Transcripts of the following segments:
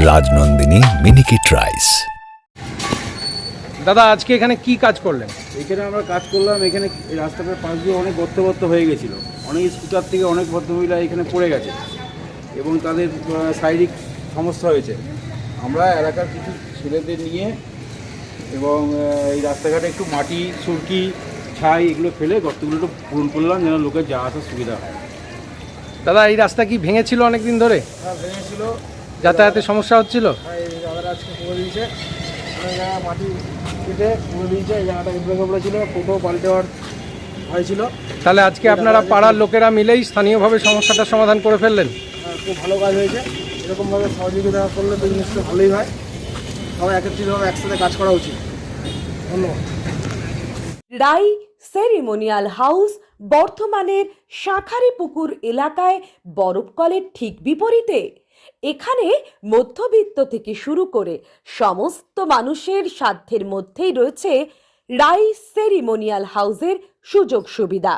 Rajnandini miniket rice. দাদা আজকে এখানে কি কাজ করলেন? এখানে আমরা কাজ করলাম। এখানে রাস্তাটার পাশ দিয়ে অনেক গর্ত হয়ে গেছিলো। অনেক স্কুটার থেকে অনেক ভদ্রমহিলা এখানে পড়ে গেছে এবং তাদের শারীরিক সমস্যা হয়েছে। আমরা এলাকার কিছু ছেলেদের নিয়ে এবং এই রাস্তাঘাটে একটু মাটি, সুরকি, ছাই এগুলো ফেলে গর্তগুলো একটু পূরণ করলাম যেন লোকের যাওয়া আসার সুবিধা হয়। দাদা এই রাস্তা কি ভেঙেছিল অনেক দিন ধরে? হ্যাঁ, ভেঙেছিল, যাতায়াতের সমস্যা হচ্ছিল। এই দাদারা আজকে করে দিয়েছে, অনেক জায়গা মাটি কেটে করে দিয়েছে। এই জায়গাটা এবড়ো ছিল, কোথাও পাল্টে দেওয়ার হয়েছিল। তাহলে আজকে আপনারা পাড়ার লোকেরা মিলেই স্থানীয়ভাবে সমস্যাটার সমাধান করে ফেললেন। খুব ভালো কাজ হয়েছে। এরকমভাবে সহযোগিতা করলে তো জিনিসটা ভালোই হয়। সবাই একত্রিতভাবে একসাথে কাজ করা উচিত। ধন্যবাদ। রাই সেরিমোনিয়াল হাউস বর্ধমানের শাঁখারীপুকুর এলাকায় বরফকলের ঠিক বিপরীতে। এখানে মধ্যবিত্ত থেকে শুরু করে সমস্ত মানুষের সাধ্যের মধ্যেই রয়েছে রাই সেরিমোনিয়াল হাউসের সুযোগ সুবিধা।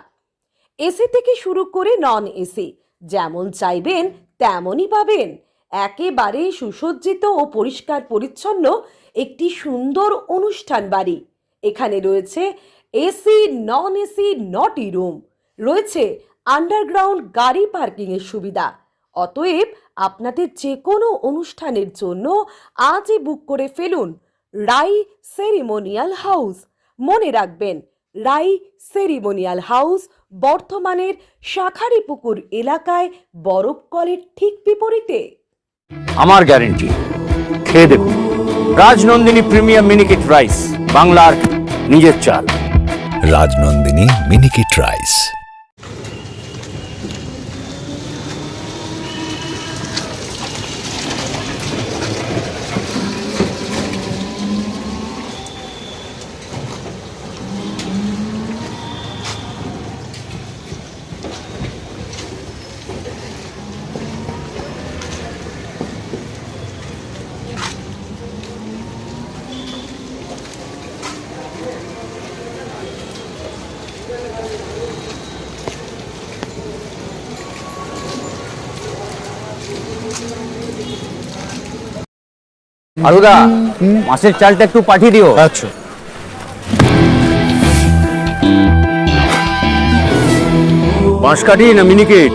এসি থেকে শুরু করে নন এসি যেমন চাইবেন তেমনই পাবেন। একেবারে সুসজ্জিত ও পরিষ্কার পরিচ্ছন্ন একটি সুন্দর অনুষ্ঠান বাড়ি। এখানে রয়েছে এসি, নন এসি, নটি রুম, রয়েছে আন্ডারগ্রাউন্ড গাড়ি পার্কিংয়ের সুবিধা। অতএব আপনাদের যে কোনো অনুষ্ঠানের জন্য আজই বুক করে ফেলুন রাই সেরিমোনিয়াল হাউস। মনে রাখবেন, রাই সেরিমোনিয়াল হাউস বর্ধমানের শাঁখারীপুকুর এলাকায় বরফকলের ঠিক বিপরীতে। আমার গ্যারেন্টি, খেয়ে দেখুন রাজনন্দিনী প্রিমিয়াম মিনিকিট রাইস, বাংলার নিজের চাল। রাজনন্দিনী মিনিকিট রাইস। আরুদা, মাছের চালটা একটু পাঠিয়ে দিও। আচ্ছা। বাঁশকাঠি না মিনিকেট?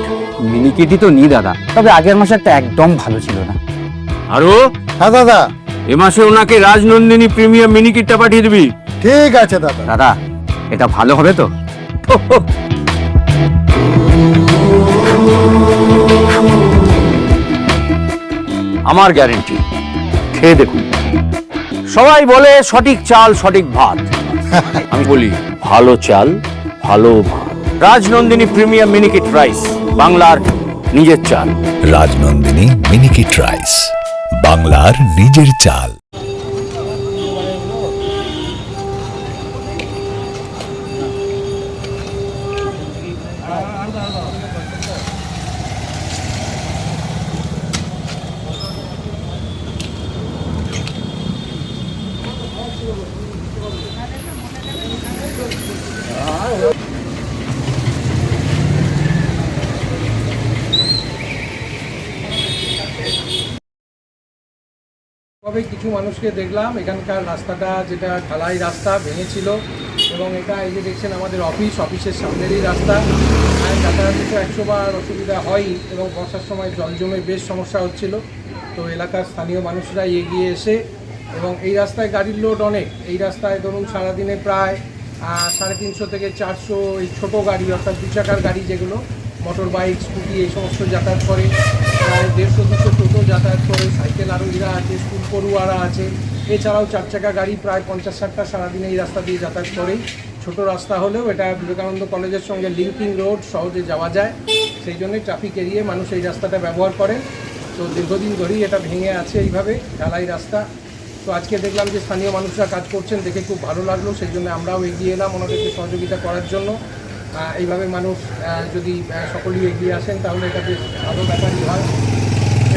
মিনিকেটই তো নি দাদা, তবে আগের মাসেরটা একদম ভালো ছিল না। আরো হ্যাঁ দাদা। এ মাসে ওনাকে রাজনন্দিনী প্রিমিয়াম মিনিকেটটা পাঠিয়ে দিবি। ঠিক আছে দাদা। দাদা এটা ভালো হবে তো? আমার গ্যারেন্টি, খেয়ে দেখুন। সবাই বলে সঠিক চাল সঠিক ভাত, আমি বলি ভালো চাল ভালো ভাত। রাজনন্দিনী প্রিমিয়াম মিনিকিট রাইস, বাংলার নিজের চাল। রাজনন্দিনী মিনিকিট রাইস, বাংলার নিজের চাল। তবে কিছু মানুষকে দেখলাম এখানকার রাস্তাটা, যেটা ঢালাই রাস্তা ভেঙেছিল, এবং এটা এই যে দেখছেন আমাদের অফিসের সামনেরই রাস্তা। যাতায়াতে তো 100 বার অসুবিধা হয়ই, এবং বর্ষার সময় জল জমে বেশ সমস্যা হচ্ছিল। তো এলাকার স্থানীয় মানুষরা এগিয়ে এসে, এবং এই রাস্তায় গাড়ির লোড অনেক। এই রাস্তায় ধরুন সারাদিনে প্রায় 350 থেকে 400 এই ছোটো গাড়ি, অর্থাৎ 2 চাকার গাড়ি যেগুলো, মোটর বাইক, স্কুটি এই সমস্ত যাতায়াত করে। প্রায় 150-200 টোটো যাতায়াত করে, সাইকেল আরোহীরা আছে, স্কুল পড়ুয়ারা আছে। এছাড়াও 4 চাকা গাড়ি প্রায় 50-60টা সারাদিনে এই রাস্তা দিয়ে যাতায়াত করেই। ছোট রাস্তা হলেও এটা বিবেকানন্দ কলেজের সঙ্গে লিঙ্কিং রোড, সহজে যাওয়া যায়, সেই জন্যই ট্রাফিক এড়িয়ে মানুষ এই রাস্তাটা ব্যবহার করেন। তো দীর্ঘদিন ধরেই এটা ভেঙে আছে এইভাবে ঢালাই রাস্তা। তো আজকে দেখলাম যে স্থানীয় মানুষরা কাজ করছেন, দেখে খুব ভালো লাগলো। সেই জন্য আমরাও এগিয়ে এলাম ওনাদেরকে সহযোগিতা করার জন্য। এইভাবে মানুষ যদি সকলেই এগিয়ে আসেন তাহলে এটা বেশ ভালো ব্যাপারই হয়,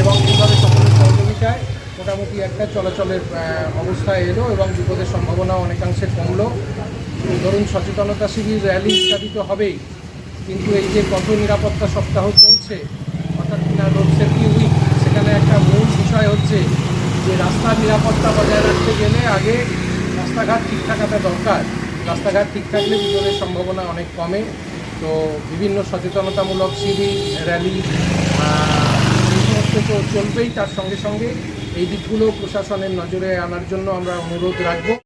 এবং এইভাবে সকলের সহযোগিতায় মোটামুটি একটা চলাচলের অবস্থায় এলো, এবং বিপদের সম্ভাবনা অনেকাংশে কমলো। ধরুন সচেতনতা শিবির, র্যালি ইত্যাদি তো হবেই, কিন্তু এই যে পথ নিরাপত্তা সপ্তাহ চলছে, অর্থাৎ রোড সেফটি উইক, সেখানে একটা মূল বিষয় হচ্ছে যে রাস্তার নিরাপত্তা বজায় রাখতে গেলে আগে রাস্তাঘাট ঠিক থাকাটা দরকার। রাস্তাঘাট ঠিক থাকলে বিপদের সম্ভাবনা অনেক কমে। তো বিভিন্ন সচেতনতামূলক শিবির, র্যালি এই সমস্ত তো চলবেই, তার সঙ্গে সঙ্গে এই দিকগুলো প্রশাসনের নজরে আনার জন্য আমরা অনুরোধ রাখব।